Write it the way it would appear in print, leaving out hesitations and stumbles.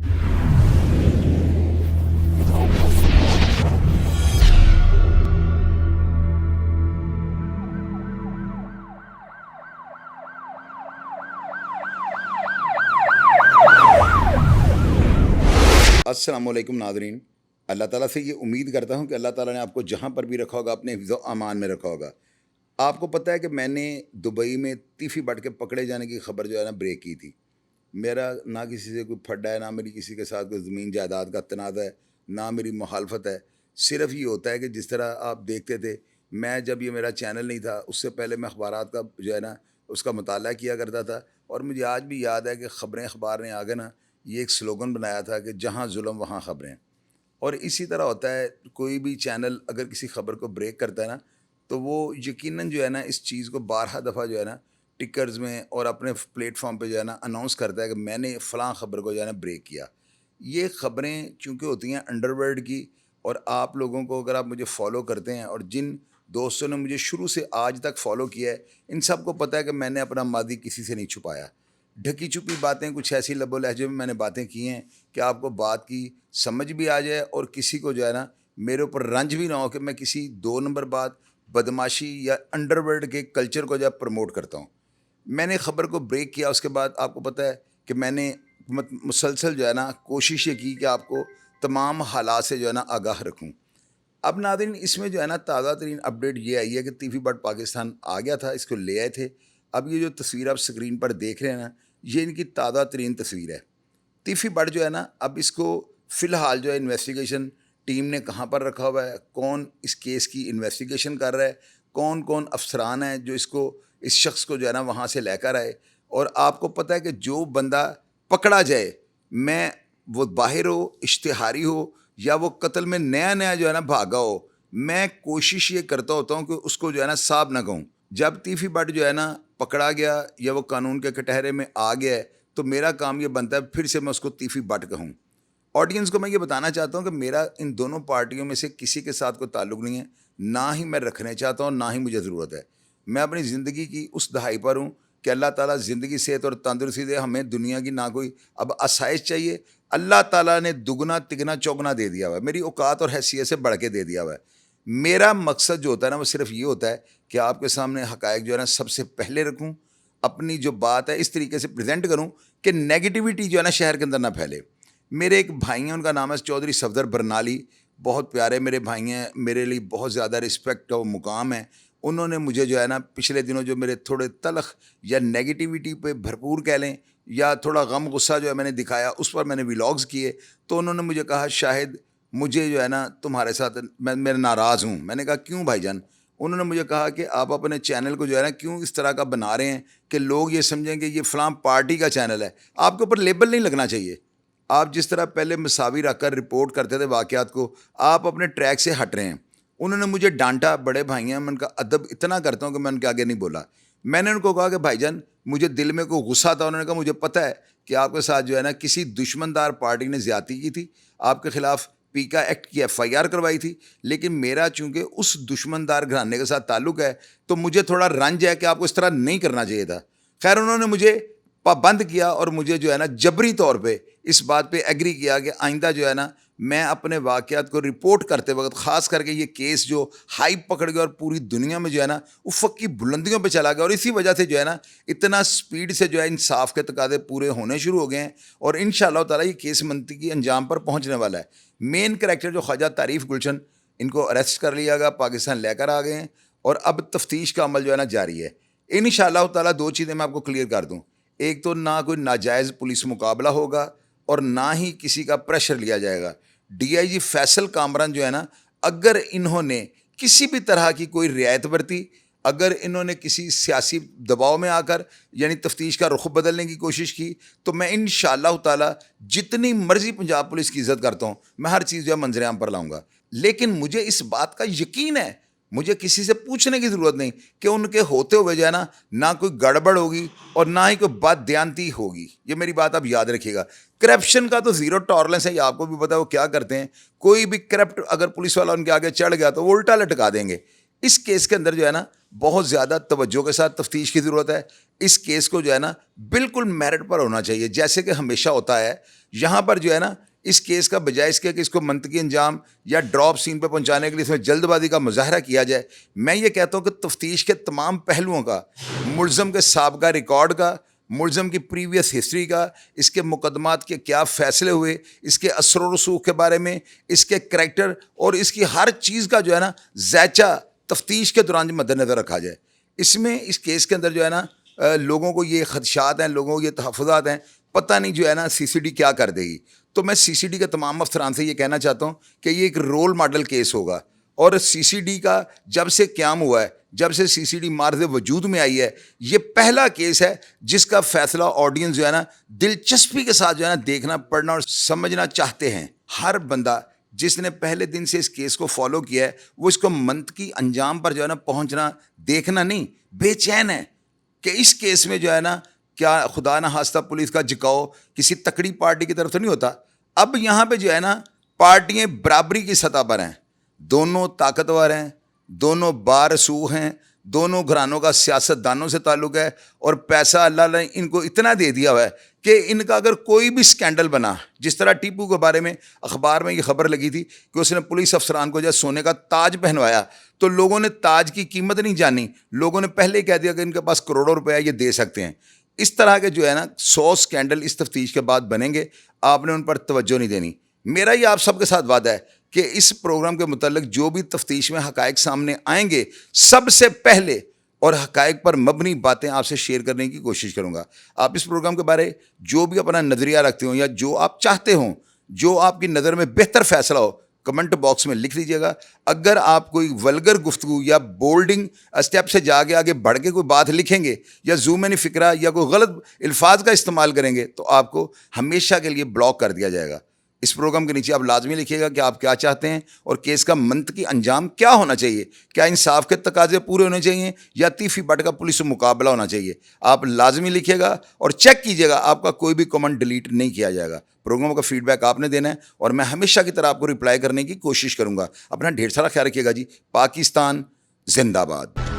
अस्सलाम वालेकुम नाज़रीन। अल्लाह ताला से ये उम्मीद करता हूँ कि अल्लाह ताला ने आपको जहाँ पर भी रखा होगा अपने हिफ्ज़ व अमान में रखा होगा। आपको पता है कि मैंने दुबई में तीफ़ी बट के पकड़े जाने की ख़बर जो है ना ब्रेक की थी। मेरा ना किसी से कोई फड्डा है, ना मेरी किसी के साथ कोई ज़मीन जायदाद का तनाज़ा है, ना मेरी मुखालफत है। सिर्फ़ ये होता है कि जिस तरह आप देखते थे, मैं जब ये मेरा चैनल नहीं था उससे पहले मैं अखबारात का जो है ना उसका मुताला किया करता था। और मुझे आज भी याद है कि ख़बरें अखबार ने आगे ना ये एक स्लोगन बनाया था कि जहाँ जुल्म वहाँ ख़बरें। और इसी तरह होता है, कोई भी चैनल अगर किसी ख़बर को ब्रेक करता है ना, तो वो यकीनन जो है ना इस चीज़ को बारहा दफ़ा जो है ना टिकर्स में और अपने प्लेटफॉर्म पे जो है ना अनाउंस करता है कि मैंने फ़लाँ ख़बर को जो है ना ब्रेक किया। ये ख़बरें चूँकि होती हैं अंडरवर्ल्ड की, और आप लोगों को अगर आप मुझे फ़ॉलो करते हैं और जिन दोस्तों ने मुझे शुरू से आज तक फ़ॉलो किया है, इन सब को पता है कि मैंने अपना मादी किसी से नहीं छुपाया। ढकी छुपी बातें कुछ ऐसी लबो लहजे में मैंने बातें की हैं कि आपको बात की समझ भी आ जाए और किसी को जो है ना मेरे ऊपर रंज भी ना हो कि मैं किसी दो नंबर बात, बदमाशी या अंडरवर्ल्ड के कल्चर को जब प्रमोट करता हूँ। मैंने ख़बर को ब्रेक किया, उसके बाद आपको पता है कि मैंने मुसलसल जो है ना कोशिश ये की कि आपको तमाम हालात से जो है ना आगाह रखूँ। अब नाज़रीन, इसमें जो है ना ताज़ा तरीन अपडेट ये आई है कि तीफ़ी बट पाकिस्तान आ गया था, इसको ले आए थे। अब ये जो तस्वीर आप स्क्रीन पर देख रहे हैं ना, ये इनकी ताज़ा तरीन तस्वीर है। तीफ़ी बट जो है ना, अब इसको फ़िलहाल जो है इन्वेस्टिगेशन टीम ने कहाँ पर रखा हुआ है, कौन इस केस की इन्वेस्टिगेशन कर रहा है, कौन कौन अफसरान हैं जो इसको इस शख्स को जो है ना वहाँ से लेकर आए। और आपको पता है कि जो बंदा पकड़ा जाए, मैं वो बाहर हो, इश्तिहारी हो, या वो कत्ल में नया नया जो है ना भागा हो, मैं कोशिश ये करता होता हूँ कि उसको जो है ना साहब ना कहूँ। जब तीफ़ी बट जो है ना पकड़ा गया या वो कानून के कटहरे में आ गया है, तो मेरा काम ये बनता है फिर से मैं उसको तीफ़ी बट कहूँ। ऑडियंस को मैं ये बताना चाहता हूँ कि मेरा इन दोनों पार्टियों में से किसी के साथ कोई ताल्लुक़ नहीं है, ना ही मैं रखने चाहता हूँ, ना ही मुझे ज़रूरत है। मैं अपनी ज़िंदगी की उस दहाई पर हूँ कि अल्लाह ताला ज़िंदगी, सेहत और तंदुरुस्ती दे। हमें दुनिया की ना कोई अब आसाइश चाहिए, अल्लाह ताला ने दुगना तिगना चौगना दे दिया हुआ है, मेरी औकात और हैसियत से बढ़ के दे दिया हुआ है। मेरा मकसद जो होता है ना वो सिर्फ़ ये होता है कि आपके सामने हक़ाइक़ जो है ना सबसे पहले रखूँ, अपनी जो बात है इस तरीके से प्रेजेंट करूँ कि नेगेटिविटी जो है ना शहर के अंदर ना फैले। मेरे एक भाई हैं, उनका नाम है चौधरी सफदर बरनाली। बहुत प्यारे मेरे भाई हैं, मेरे लिए बहुत ज़्यादा रिस्पेक्ट का वो मुकाम है। उन्होंने मुझे जो है ना पिछले दिनों जो मेरे थोड़े तलख़ या नेगेटिविटी पे भरपूर कह लें, या थोड़ा गम गुस्सा जो है मैंने दिखाया, उस पर मैंने व्लॉग्स किए, तो उन्होंने मुझे कहा शाहिद मुझे जो है ना तुम्हारे साथ मैं नाराज़ हूँ। मैंने कहा क्यों भाईजान? उन्होंने मुझे कहा कि आप अपने चैनल को जो है ना क्यों इस तरह का बना रहे हैं कि लोग ये समझें कि ये फ़लाँ पार्टी का चैनल है। आपके ऊपर लेबल नहीं लगना चाहिए। आप जिस तरह पहले मसावी रख कर रिपोर्ट करते थे वाक़यात को, आप अपने ट्रैक से हट रहे हैं। उन्होंने मुझे डांटा, बड़े भाई हैं, मैं उनका अदब इतना करता हूँ कि मैं उनके आगे नहीं बोला। मैंने उनको कहा कि भाईजान मुझे दिल में कोई गुस्सा था। उन्होंने कहा मुझे पता है कि आपके साथ जो है ना किसी दुश्मनदार पार्टी ने ज़्यादती की थी, आपके ख़िलाफ़ पीका एक्ट की FIR करवाई थी, लेकिन मेरा चूँकि उस दुश्मनदार घराने के साथ ताल्लुक़ है, तो मुझे थोड़ा रंज है कि आपको इस तरह नहीं करना चाहिए था। खैर, उन्होंने मुझे पाबंद किया और मुझे जो है ना जबरी तौर पे इस बात पे एग्री किया कि आइंदा जो है ना मैं अपने वाक़यात को रिपोर्ट करते वक्त, ख़ास करके ये केस जो हाइप पकड़ गया और पूरी दुनिया में जो है ना उफ़क़ की बुलंदियों पे चला गया, और इसी वजह से जो है ना इतना स्पीड से जो है इंसाफ के तकाज़े पूरे होने शुरू हो गए हैं, और इंशाअल्लाह ताला ये केस मनतकी अंजाम पर पहुँचने वाला है। मेन करैक्टर जो ख्वाजा तारीफ़ गुलशन, इनको अरेस्ट कर लिया गया, पाकिस्तान लेकर आ गए हैं, और अब तफ्तीश का अमल जो है ना जारी है। इंशाअल्लाह ताला दो चीज़ें मैं आपको क्लियर कर दूँ। एक तो ना कोई नाजायज़ पुलिस मुकाबला होगा, और ना ही किसी का प्रेशर लिया जाएगा। DIG फैसल कामरान जो है ना, अगर इन्होंने किसी भी तरह की कोई रियायत बरती, अगर इन्होंने किसी सियासी दबाव में आकर यानी तफ्तीश का रुख बदलने की कोशिश की, तो मैं इंशाअल्लाह ताला जितनी मर्ज़ी पंजाब पुलिस की इज़्ज़त करता हूँ, मैं हर चीज़ जो है मंजर-ए-आम पर लाऊँगा। लेकिन मुझे इस बात का यकीन है, मुझे किसी से पूछने की ज़रूरत नहीं कि उनके होते हुए जो है ना कोई गड़बड़ होगी और ना ही कोई बददियानती होगी। ये मेरी बात आप याद रखिएगा। करप्शन का तो ज़ीरो टॉलरेंस है, ये आपको भी पता है वो क्या करते हैं। कोई भी करप्ट अगर पुलिस वाला उनके आगे चढ़ गया तो वो उल्टा लटका देंगे। इस केस के अंदर जो है ना बहुत ज़्यादा तवज्जो के साथ तफ्तीश की ज़रूरत है। اس کیس کو جو ہے نا بالکل میرٹ پر ہونا چاہیے، جیسے کہ ہمیشہ ہوتا ہے یہاں پر جو ہے نا اس کیس کا بجائے اس کے کہ اس کو منطقی انجام یا ڈراپ سین پہ پہنچانے کے لیے اس میں جلد بازی کا مظاہرہ کیا جائے، میں یہ کہتا ہوں کہ تفتیش کے تمام پہلوؤں کا، ملزم کے سابقہ ریکارڈ کا، ملزم کی پریویس ہسٹری کا، اس کے مقدمات کے کیا فیصلے ہوئے، اس کے اثر و رسوخ کے بارے میں، اس کے کریکٹر اور اس کی ہر چیز کا جو ہے نا ذائچہ تفتیش کے دوران مد نظر رکھا جائے۔ اس میں اس کیس کے اندر جو ہے نا لوگوں کو یہ خدشات ہیں، لوگوں کو یہ تحفظات ہیں، پتہ نہیں جو ہے نا سی سی ڈی کیا کر دے گی۔ تو میں سی سی ڈی کے تمام افسران سے یہ کہنا چاہتا ہوں کہ یہ ایک رول ماڈل کیس ہوگا، اور سی سی ڈی کا جب سے قیام ہوا ہے، جب سے سی سی ڈی مارز وجود میں آئی ہے، یہ پہلا کیس ہے جس کا فیصلہ آڈینس جو ہے نا دلچسپی کے ساتھ جو ہے نا دیکھنا، پڑھنا اور سمجھنا چاہتے ہیں۔ ہر بندہ جس نے پہلے دن سے اس کیس کو فالو کیا ہے وہ اس کو منطقی انجام پر جو ہے نا پہنچنا دیکھنا نہیں، بے چین ہے کہ اس کیس میں جو ہے نا کیا خدا نہ خواستہ پولیس کا جھکاؤ کسی تکڑی پارٹی کی طرف تو نہیں ہوتا۔ اب یہاں پہ جو ہے نا پارٹیاں برابری کی سطح پر ہیں، دونوں طاقتور ہیں، دونوں بارسوخ ہیں، دونوں گھرانوں کا سیاست دانوں سے تعلق ہے، اور پیسہ اللہ نے ان کو اتنا دے دیا ہوا ہے کہ ان کا اگر کوئی بھی سکینڈل بنا، جس طرح ٹیپو کے بارے میں اخبار میں یہ خبر لگی تھی کہ اس نے پولیس افسران کو جو سونے کا تاج پہنوایا، تو لوگوں نے تاج کی قیمت نہیں جانی، لوگوں نے پہلے ہی کہہ دیا کہ ان کے پاس کروڑوں روپے ہے، یہ دے سکتے ہیں۔ اس طرح کے جو ہے نا 100 سکینڈل اس تفتیش کے بعد بنیں گے، آپ نے ان پر توجہ نہیں دینی۔ میرا یہ آپ سب کے ساتھ وعدہ ہے کہ اس پروگرام کے متعلق جو بھی تفتیش میں حقائق سامنے آئیں گے، سب سے پہلے اور حقائق پر مبنی باتیں آپ سے شیئر کرنے کی کوشش کروں گا۔ آپ اس پروگرام کے بارے جو بھی اپنا نظریہ رکھتے ہوں یا جو آپ چاہتے ہوں، جو آپ کی نظر میں بہتر فیصلہ ہو، کمنٹ باکس میں لکھ دیجیے گا۔ اگر آپ کوئی ولگر گفتگو یا بولڈنگ اسٹیپ سے جا کے آگے بڑھ کے کوئی بات لکھیں گے یا زومنی فکرہ یا کوئی غلط الفاظ کا استعمال کریں گے تو آپ کو ہمیشہ کے لیے بلاک کر دیا جائے گا۔ اس پروگرام کے نیچے آپ لازمی لکھیے گا کہ آپ کیا چاہتے ہیں اور کیس کا منطقی انجام کیا ہونا چاہیے، کیا انصاف کے تقاضے پورے ہونے چاہیے یا تیفی بٹ کا پولیس سے مقابلہ ہونا چاہیے۔ آپ لازمی لکھیے گا اور چیک کیجیے گا، آپ کا کوئی بھی کمنٹ ڈیلیٹ نہیں کیا جائے گا۔ پروگرام کا فیڈ بیک آپ نے دینا ہے اور میں ہمیشہ کی طرح آپ کو رپلائی کرنے کی کوشش کروں گا۔ اپنا ڈھیر سارا خیال رکھیے گا جی۔ پاکستان زندہ باد۔